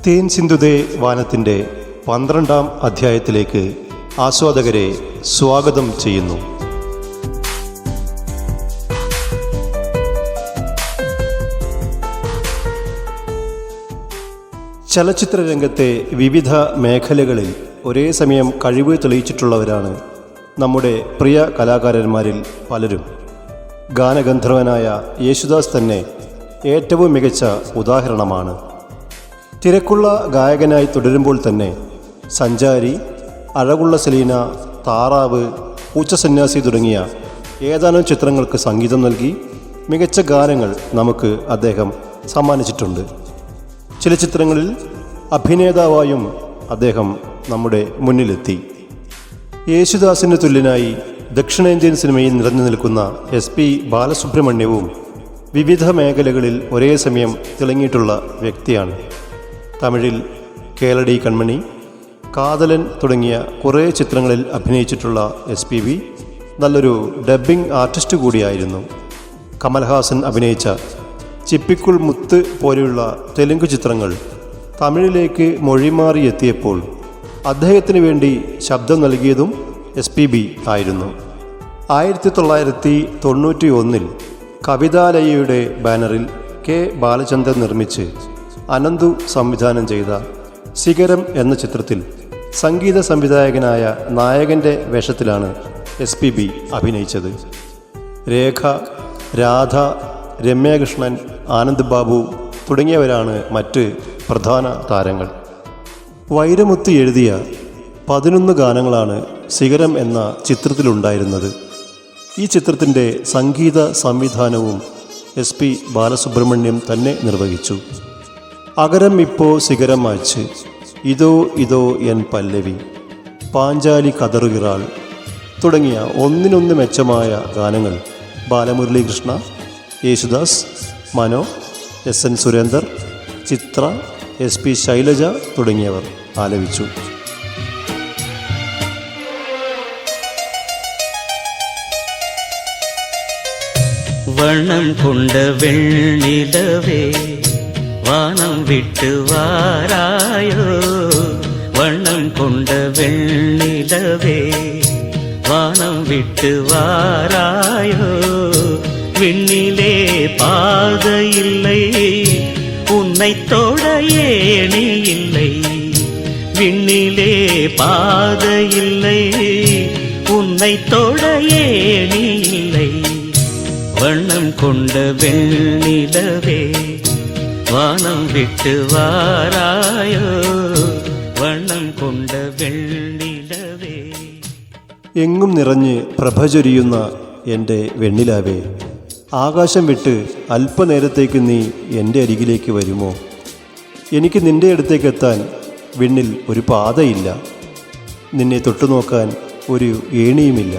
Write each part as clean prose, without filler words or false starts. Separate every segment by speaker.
Speaker 1: തേൻ സിന്ധുതേ വാനത്തിൻ്റെ 12-ാം അധ്യായത്തിലേക്ക് ആസ്വാദകരെ സ്വാഗതം ചെയ്യുന്നു. ചലച്ചിത്രരംഗത്തെ വിവിധ മേഖലകളിൽ ഒരേ സമയം കഴിവ് തെളിയിച്ചിട്ടുള്ളവരാണ് നമ്മുടെ പ്രിയ കലാകാരന്മാരിൽ പലരും. ഗാനഗന്ധർവനായ യേശുദാസ് തന്നെ ഏറ്റവും മികച്ച ഉദാഹരണമാണ്. തിരക്കുള്ള ഗായകനായി തുടരുമ്പോൾ തന്നെ സഞ്ചാരി, അഴകുള്ള സെലീന, താറാവ്, പൂച്ചസന്യാസി തുടങ്ങിയ ഏതാനും ചിത്രങ്ങൾക്ക് സംഗീതം നൽകി മികച്ച ഗാനങ്ങൾ നമുക്ക് അദ്ദേഹം സമ്മാനിച്ചിട്ടുണ്ട്. ചില ചിത്രങ്ങളിൽ അഭിനേതാവായും അദ്ദേഹം നമ്മുടെ മുന്നിലെത്തി. യേശുദാസിന് തുല്യനായി ദക്ഷിണേന്ത്യൻ സിനിമയിൽ നിറഞ്ഞു നിൽക്കുന്ന SP ബാലസുബ്രഹ്മണ്യവും വിവിധ മേഖലകളിൽ ഒരേ സമയം തിളങ്ങിയിട്ടുള്ള വ്യക്തിയാണ്. തമിഴിൽ കേളടി കൺമണി, കാതലൻ തുടങ്ങിയ കുറേ ചിത്രങ്ങളിൽ അഭിനയിച്ചിട്ടുള്ള SPB നല്ലൊരു ഡബ്ബിംഗ് ആർട്ടിസ്റ്റ് കൂടിയായിരുന്നു. കമൽഹാസൻ അഭിനയിച്ച ചിപ്പിക്കുൾ മുത്ത് പോലെയുള്ള തെലുങ്ക് ചിത്രങ്ങൾ തമിഴിലേക്ക് മൊഴിമാറി എത്തിയപ്പോൾ അദ്ദേഹത്തിന് വേണ്ടി ശബ്ദം നൽകിയതും SPB ആയിരുന്നു. 1991 കവിതാലയയുടെ ബാനറിൽ K. ബാലചന്ദർ നിർമ്മിച്ച് അനന്തു സംവിധാനം ചെയ്ത ശിഖരം എന്ന ചിത്രത്തിൽ സംഗീത സംവിധായകനായ നായകൻ്റെ വേഷത്തിലാണ് SPB അഭിനയിച്ചത്. രേഖ, രാധ, രമ്യകൃഷ്ണൻ, ആനന്ദ് ബാബു തുടങ്ങിയവരാണ് മറ്റ് പ്രധാന താരങ്ങൾ. വൈരമുത്ത് എഴുതിയ 11 ഗാനങ്ങളാണ് ശിഖരം എന്ന ചിത്രത്തിലുണ്ടായിരുന്നത്. ഈ ചിത്രത്തിൻ്റെ സംഗീത സംവിധാനവും SP ബാലസുബ്രഹ്മണ്യം തന്നെ നിർവഹിച്ചു. അകരം ഇപ്പോ ശിഖരം ആച്ച്, ഇതോ ഇതോ എൻ പല്ലവി, പാഞ്ചാലി കതറുകിറാൾ തുടങ്ങിയ ഒന്നിനൊന്ന് മെച്ചമായ ഗാനങ്ങൾ ബാലമുരളീകൃഷ്ണ, യേശുദാസ്, മനോ, SN സുരേന്ദർ, ചിത്ര, SP ശൈലജ തുടങ്ങിയവർ ആലപിച്ചു.
Speaker 2: വണ്ണം കൊണ്ട വെണ്ണിലവേ വാനം വിട്ട് വാരായോ, വണ്ണം കൊണ്ട വെണ്ണിലവേ വാനം വിട്ട് വാരായോ, விண்ணிலே பாதையில்லை உன்னை தொட ஏணி இல்லை, விண்ணிலே பாதையில்லை உன்னை தொட ஏணி இல்லை, வண்ணம் கொண்ட வெண்ணிலவே வானம் விட்டு வாராயோ, வண்ணம் கொண்ட വെണ്ണിലവേ.
Speaker 1: എങ്ങും നിറഞ്ഞ് പ്രഭ ചൊരിയുന്ന എൻ്റെ വെണ്ണിലാവേ, ആകാശം വിട്ട് അല്പനേരത്തേക്ക് നീ എൻ്റെ അരികിലേക്ക് വരുമോ? എനിക്ക് നിൻ്റെ അടുത്തേക്ക് എത്താൻ വിണ്ണിൽ ഒരു പാതയില്ല, നിന്നെ തൊട്ടുനോക്കാൻ ഒരു ഏണിയുമില്ല.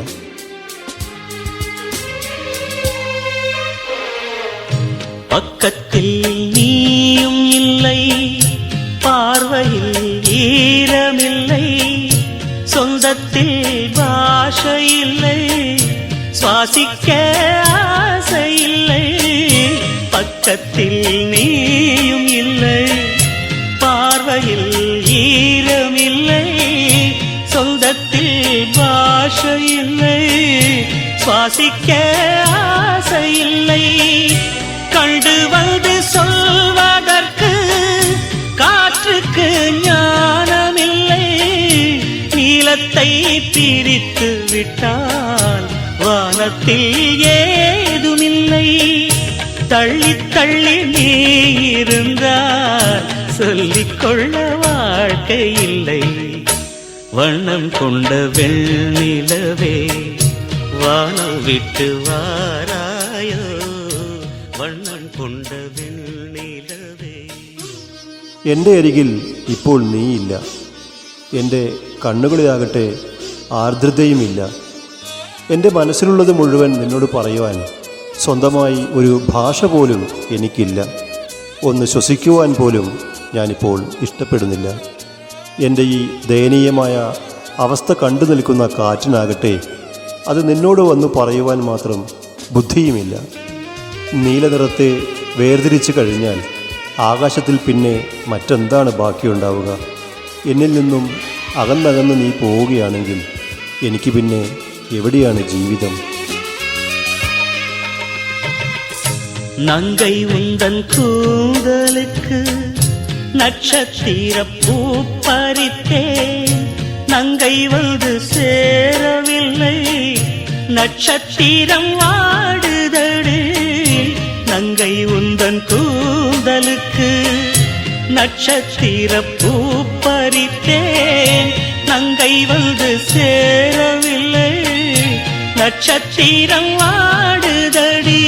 Speaker 2: പക്കത്തിൽ നീയും ഇല്ലേ, പാർവയിൽ ഈരമില്ലേ, சொந்தத்தில் பாஷையில்லை, சுவாசிக்க ஆசையில்லை, பக்கத்தில் நீயும் இல்லை, பார்வையில் ஈரமில்லை, சொந்தத்தில் பாஷையில்லை, சுவாசிக்க ஆசையில்லை, கண்டு வந்து சொல்வதற்கு காற்றுக்கு ஞானமில்லை, நீலத்தை பிரித்து விட்டால் வானத்தில் ஏதுமில்லை, தள்ளி தள்ளி நீ இருந்தால் சொல்லிக்கொள்ள வாழ்க்கை இல்லை, வண்ணம் கொண்ட வெண்ணிலவே வானம் விட்டு வாராயோ, வண்ணம் கொண்ட വെണ്ണിലവേ.
Speaker 1: എൻ്റെ അരികിൽ ഇപ്പോൾ നീയില്ല, എൻ്റെ കണ്ണുകളിലാകട്ടെ ആർദ്രതയുമില്ല, എൻ്റെ മനസ്സിലുള്ളത് മുഴുവൻ നിന്നോട് പറയുവാൻ സ്വന്തമായി ഒരു ഭാഷ പോലും എനിക്കില്ല, ഒന്ന് ശ്വസിക്കുവാൻ പോലും ഞാനിപ്പോൾ ഇഷ്ടപ്പെടുന്നില്ല. എൻ്റെ ഈ ദയനീയമായ അവസ്ഥ കണ്ടു നിൽക്കുന്ന കാറ്റിനാകട്ടെ അത് നിന്നോട് വന്നു പറയുവാൻ മാത്രം ബുദ്ധിയുമില്ല. നീലനിറത്തെ വേർതിരിച്ചു കഴിഞ്ഞാൽ ആകാശത്തിൽ പിന്നെ മറ്റെന്താണ് ബാക്കിയുണ്ടാവുക? എന്നിൽ നിന്നും അകന്നകന്ന് നീ പോവുകയാണെങ്കിൽ എനിക്ക് പിന്നെ എവിടെയാണ് ജീവിതം?
Speaker 2: நங்கை உந்தன் கூந்தலுக்கு நட்சத்திர பூ பறித்தேன், நங்கை வந்து சேரவில்லை, நட்சத்திரம் வாடுதடு. நங்கை உந்தன் கூந்தலுக்கு நட்சத்திர பூ பறித்தேன், நங்கை வந்து சேரவில்லை, நட்சத்திரம் வாடுதடி.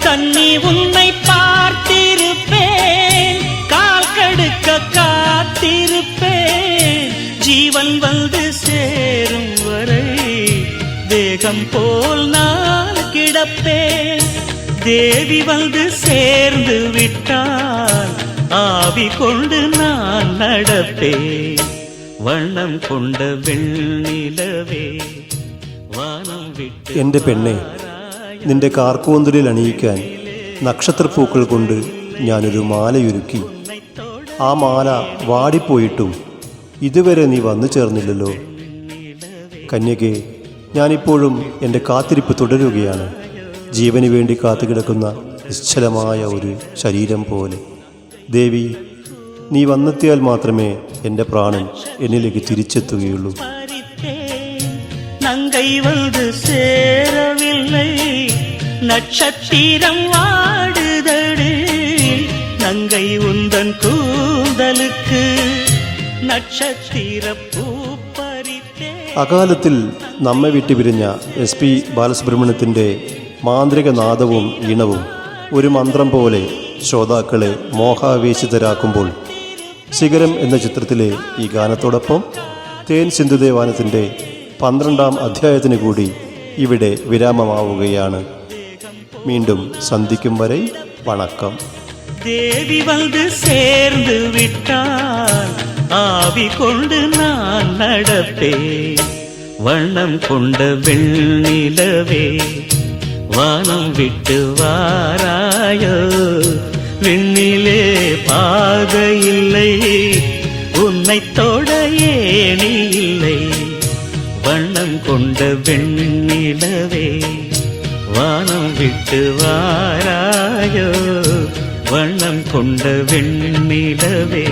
Speaker 2: கண்ணி உன்னை பார்த்திருப்பேன், கால் கடுக்க காத்திருப்பேன், ஜீவன் வந்து சேரும் வரை தேகம் போல் நான் கிடப்பேன். தேவி வந்து சேர்ந்து விட்டால் ஆவி கொண்டு நான் நடப்பேன். வண்ணம் கொண்ட வெண்ணிலவே வானம் വിട്ട്
Speaker 1: എൻ്റെ പെണ്ണെ, നിന്റെ കാർക്കൂന്തലിൽ അണിയിക്കാൻ നക്ഷത്രപ്പൂക്കൾ കൊണ്ട് ഞാനൊരു മാലയൊരുക്കി. ആ മാല വാടിപ്പോയിട്ടും ഇതുവരെ നീ വന്നു ചേർന്നില്ലല്ലോ. കന്യകെ, ഞാനിപ്പോഴും എൻ്റെ കാത്തിരിപ്പ് തുടരുകയാണ്, ജീവന് വേണ്ടി കാത്തുകിടക്കുന്ന നിശ്ചലമായ ഒരു ശരീരം പോലെ. ദേവി, നീ വന്നെത്തിയാൽ മാത്രമേ എൻ്റെ പ്രാണൻ എന്നിലേക്ക് തിരിച്ചെത്തുകയുള്ളൂ.
Speaker 2: நங்கை வந்து சேரவில்லை, நட்சத்திரம் வாடுதடு. நங்கை உந்தன் கூந்தலுக்கு നക്ഷത്ര പൂ പറിത്തേ.
Speaker 1: അകാലത്തിൽ നമ്മെ വിട്ടുപിരിഞ്ഞ SP ബാലസുബ്രഹ്മണ്യത്തിൻ്റെ മാന്ത്രിക നാദവും ഈണവും ഒരു മന്ത്രം പോലെ ശ്രോതാക്കളെ മോഹാവേശിതരാക്കുമ്പോൾ ശിഖരം എന്ന ചിത്രത്തിലെ ഈ ഗാനത്തോടൊപ്പം തേൻ സിന്ധുദേവാനത്തിൻ്റെ 12ാം അധ്യായത്തിന് കൂടി ഇവിടെ വിരാമമാവുകയാണ്. വീണ്ടും സന്ധിക്കും വരെ വണക്കം.
Speaker 2: தேவி வந்து சேர்ந்து விட்டால் ஆவி கொண்டு நான் நடப்பேன். வண்ணம் கொண்ட வெண்ணிலவே வானம் விட்டு வாராயோ. விண்ணிலே பாதை இல்லை, உன்னை தொட ஏணி இல்லை. வண்ணம் கொண்ட வெண்ணிலவே வானம் விட்டு வாராயோ. வண்ணம் கொண்ட வெண்ணிலவே